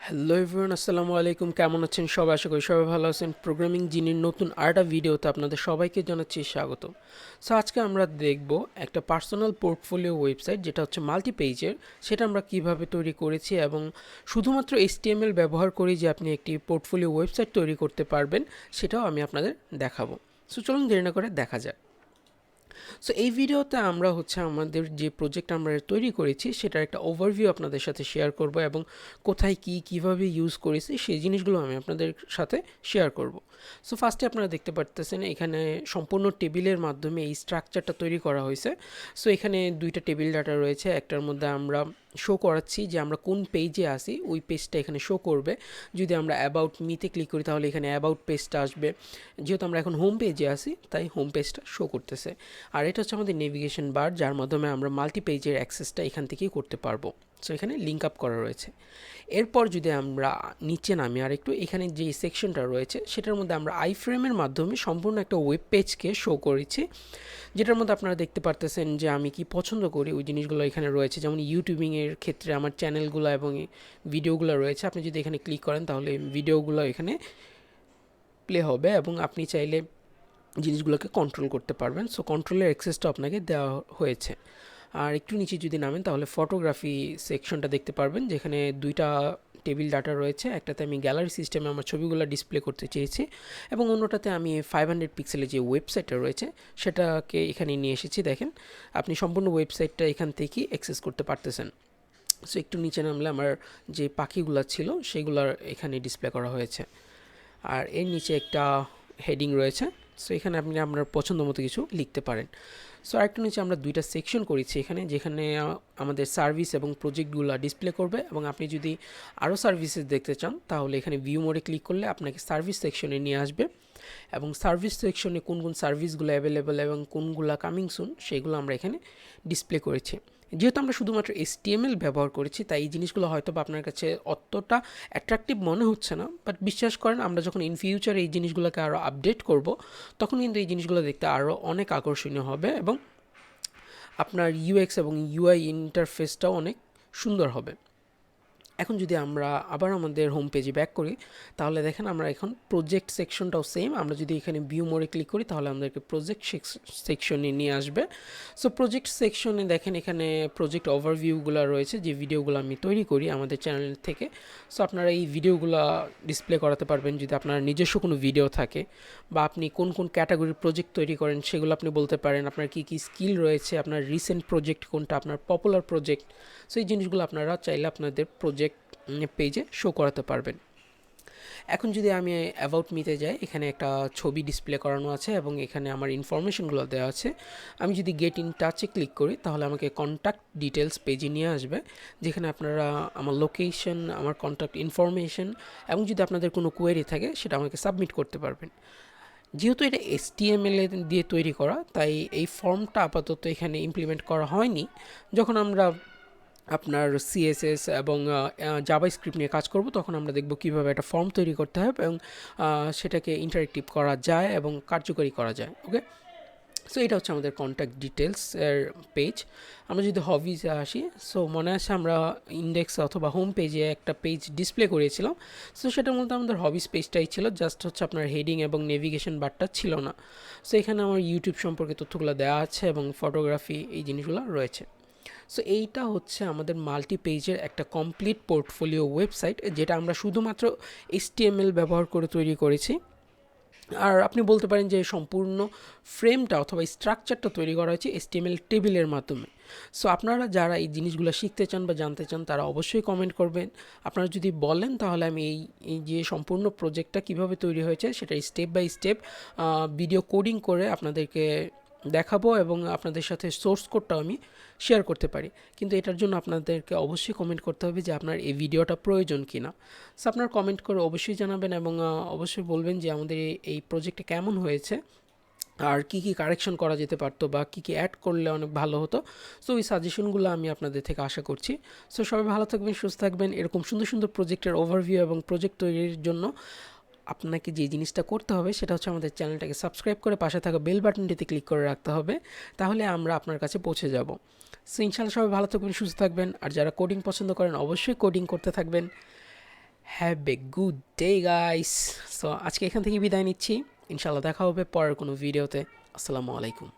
Hello everyone, আসসালামু আলাইকুম। কেমন আছেন সবাই? আশা করি সবাই ভালো আছেন। প্রোগ্রামিং জিনির নতুন আরেকটা ভিডিওতে আপনাদের সবাইকে জানাচ্ছি স্বাগত। সো আজকে আমরা দেখব একটা পার্সোনাল পোর্টফোলিও ওয়েবসাইট যেটা হচ্ছে মাল্টিপেজের, সেটা আমরা কিভাবে তৈরি করেছি এবং শুধুমাত্র HTML ব্যবহার করে যে আপনি একটি পোর্টফোলিও ওয়েবসাইট তৈরি করতে পারবেন সেটাও আমি আপনাদের দেখাবো। সো চলুন দেরি না করে দেখা যাক। সো এই ভিডিওতে আমরা আমাদের যে প্রজেক্ট আমরা তৈরি করেছি সেটার একটা ওভারভিউ আপনাদের সাথে শেয়ার করব এবং কোথায় কিভাবে ইউজ করেছি সেই জিনিসগুলো আমি আপনাদের সাথে শেয়ার করব। সো ফার্স্টে আপনারা দেখতে পারতেছেন এখানে সম্পূর্ণ টেবিলের মাধ্যমে এই স্ট্রাকচারটা তৈরি করা হয়েছে। সো এখানে দুইটা টেবিল ডাটা রয়েছে, একটার মধ্যে আমরা শো করাচ্ছি যে আমরা কোন পেজে আসি, ওই পেজটা এখানে শো করবে। যদি আমরা অ্যাবাউট মিতে ক্লিক করি তাহলে এখানে অ্যাবাউট পেজটা আসবে। যেহেতু আমরা এখন হোম পেজে আসি তাই হোম পেজটা শো করতেছে। আর এটা হচ্ছে আমাদের নেভিগেশন বার, যার মাধ্যমে আমরা মাল্টি পেজের অ্যাক্সেসটা এখান থেকেই করতে পারবো। সো এখানে লিঙ্ক আপ করা রয়েছে। এরপর যদি আমরা নিচে নামি আর একটু, এখানে যে সেকশনটা রয়েছে সেটার মধ্যে আমরা আইফ্রেমের মাধ্যমে সম্পূর্ণ একটা ওয়েব পেজকে শো করেছি, যেটার মধ্যে আপনারা দেখতে পারতেছেন যে আমি কি পছন্দ করি ওই জিনিসগুলো এখানে রয়েছে। যেমন ইউটিউবিংয়ের ক্ষেত্রে আমার চ্যানেলগুলো এবং ভিডিওগুলো রয়েছে। আপনি যদি এখানে ক্লিক করেন তাহলে ভিডিওগুলো এখানে প্লে হবে এবং আপনি চাইলে জিনিসগুলোকে কন্ট্রোল করতে পারবেন। সো কন্ট্রোলের অ্যাক্সেসটা আপনাকে দেওয়া হয়েছে। আর একটু নিচে যদি নামেন তাহলে ফটোগ্রাফি সেকশনটা দেখতে পারবেন, যেখানে দুইটা টেবিল ডাটা রয়েছে। একটাতে আমি গ্যালারি সিস্টেমে আমার ছবিগুলো ডিসপ্লে করতে চেয়েছি এবং অন্যটাতে আমি 500 পিক্সেলের যে ওয়েবসাইটটা রয়েছে সেটাকে এখানে নিয়ে এসেছি। দেখেন আপনি সম্পূর্ণ ওয়েবসাইটটা এখান থেকেই অ্যাক্সেস করতে পারতেছেন। সো একটু নিচে নামলে আমার যে পাখিগুলো ছিল সেগুলো এখানে ডিসপ্লে করা হয়েছে। আর এর নিচে একটা হেডিং রয়েছে। সো এখানে আপনি আপনার পছন্দ মতো কিছু লিখতে পারেন। সো আরেকটু নিচে আমরা দুইটা সেকশন করেছি এখানে, যেখানে আমাদের সার্ভিস এবং প্রজেক্টগুলো ডিসপ্লে করবে। এবং আপনি যদি আরও সার্ভিসেস দেখতে চান তাহলে এখানে ভিউ মোডে ক্লিক করলে আপনাকে সার্ভিস সেকশনে নিয়ে আসবে এবং সার্ভিস সেকশনে কোন কোন সার্ভিসগুলো অ্যাভেলেবেল এবং কোনগুলো কামিং সুন সেগুলো আমরা এখানে ডিসপ্লে করেছি। যেহেতু আমরা শুধুমাত্র HTML ব্যবহার করেছি তাই এই জিনিসগুলো হয়তো বা আপনার কাছে অতটা অ্যাট্রাকটিভ মনে হচ্ছে না, বাট বিশ্বাস করেন আমরা যখন ইন ফিউচার এই জিনিসগুলোকে আরও আপডেট করব তখন কিন্তু এই জিনিসগুলো দেখতে আরও অনেক আকর্ষণীয় হবে এবং আপনার UX এবং UI ইন্টারফেসটাও অনেক সুন্দর হবে। এখন যদি আমরা আবার আমাদের হোম পেজে ব্যাক করি তাহলে দেখেন আমরা এখন প্রজেক্ট সেকশনটাও সেম। আমরা যদি এখানে ভিউ মোডে ক্লিক করি তাহলে আমাদেরকে প্রজেক্ট সেকশনে নিয়ে আসবে। সো প্রজেক্ট সেকশনে দেখেন এখানে প্রজেক্ট ওভারভিউগুলো রয়েছে, যে ভিডিওগুলো আমি তৈরি করি আমাদের চ্যানেল থেকে। সো আপনারা এই ভিডিওগুলো ডিসপ্লে করাতে পারবেন যদি আপনার নিজস্ব কোনো ভিডিও থাকে, বা আপনি কোন কোন ক্যাটাগরির প্রজেক্ট তৈরি করেন সেগুলো আপনি বলতে পারেন। আপনার কী কী স্কিল রয়েছে, আপনার রিসেন্ট প্রজেক্ট কোনটা, আপনার পপুলার প্রজেক্ট। সো এই জিনিসগুলো আপনারা চাইলে আপনাদের প্রজেক্ট পেজে শো করাতে পারবেন। এখন যদি আমি অ্যাবাউট মিতে যাই, এখানে একটা ছবি ডিসপ্লে করানো আছে এবং এখানে আমার ইনফরমেশনগুলো দেওয়া আছে। আমি যদি গেট ইন টাচে ক্লিক করি তাহলে আমাকে কন্ট্যাক্ট ডিটেলস পেজে নিয়ে আসবে, যেখানে আপনারা আমার লোকেশন, আমার কন্ট্যাক্ট ইনফরমেশন এবং যদি আপনাদের কোনো কোয়েরি থাকে সেটা আমাকে সাবমিট করতে পারবেন। যেহেতু এটা HTML দিয়ে তৈরি করা তাই এই ফর্মটা আপাতত এখানে ইমপ্লিমেন্ট করা হয়নি। যখন আমরা আপনার CSS এবং জাভাস্ক্রিপ্ট নিয়ে কাজ করব তখন আমরা দেখব কিভাবে একটা ফর্ম তৈরি করতে হয় এবং সেটাকে ইন্টারেক্টিভ করা যায় এবং কার্যকরী করা যায়। ওকে, সো এটা হচ্ছে আমাদের কন্ট্যাক্ট ডিটেলস এর পেজ। আমরা যদি হবিজে আসি, সো মনে আছে আমরা ইন্ডেক্স অথবা হোম পেজে একটা পেজ ডিসপ্লে করেছিলাম। সো সেটার মধ্যে আমাদের হবিজ পেজটাই ছিল, জাস্ট হচ্ছে আপনার হেডিং এবং নেভিগেশন বারটা ছিল না। সো এখানে আমার ইউটিউব সম্পর্কে তথ্যগুলো দেওয়া আছে এবং ফটোগ্রাফি এই জিনিসগুলো রয়েছে। সো এইটা হচ্ছে আমাদের মাল্টি পেজের একটা কমপ্লিট পোর্টফোলিও ওয়েবসাইট, যেটা আমরা শুধুমাত্র HTML ব্যবহার করে তৈরি করেছি। আর আপনি বলতে পারেন যে সম্পূর্ণ ফ্রেমটা অথবা স্ট্রাকচারটা তৈরি করা হয়েছে HTML টেবিলের মাধ্যমে। সো আপনারা যারা এই জিনিসগুলো শিখতে চান বা জানতে চান তারা অবশ্যই কমেন্ট করবেন। আপনারা যদি বলেন তাহলে আমি এই যে সম্পূর্ণ প্রজেক্টটা কিভাবে তৈরি হয়েছে সেটা step by step video coding করে আপনাদেরকে দেখাবো এবং আপনাদের সাথে সোর্স কোডটাও আমি শেয়ার করতে পারি। কিন্তু এটার জন্য আপনাদেরকে অবশ্যই কমেন্ট করতে হবে যে আপনার এই ভিডিওটা প্রয়োজন কিনা। সো আপনারা কমেন্ট করে অবশ্যই জানাবেন এবং অবশ্যই বলবেন যে আমাদের এই প্রজেক্টটা কেমন হয়েছে আর কি কি কারেকশন করা যেতে পারতো বা কি কি অ্যাড করলে অনেক ভালো হতো। সো ওই সাজেশনগুলো আমি আপনাদের থেকে আশা করছি। সো সবাই ভালো থাকবেন, সুস্থ থাকবেন। এরকম সুন্দর সুন্দর প্রজেক্টের ওভারভিউ এবং প্রজেক্ট তৈরির জন্য আপনাকে যে জিনিসটা করতে হবে সেটা হচ্ছে আমাদের চ্যানেলটাকে সাবস্ক্রাইব করে পাশে থাকা বেল বাটনটিতে ক্লিক করে রাখতে হবে, তাহলে আমরা আপনার কাছে পৌঁছে যাব। সো ইনশাআল্লাহ সবাই ভালো থাকবেন, সুস্থ থাকবেন। আর যারা কোডিং পছন্দ করেন অবশ্যই কোডিং করতে থাকবেন। Have a good day guys. So আজকে এখান থেকে বিদায় নিচ্ছি, ইনশাল্লাহ দেখা হবে পরের কোনো ভিডিওতে। আসসালামু আলাইকুম।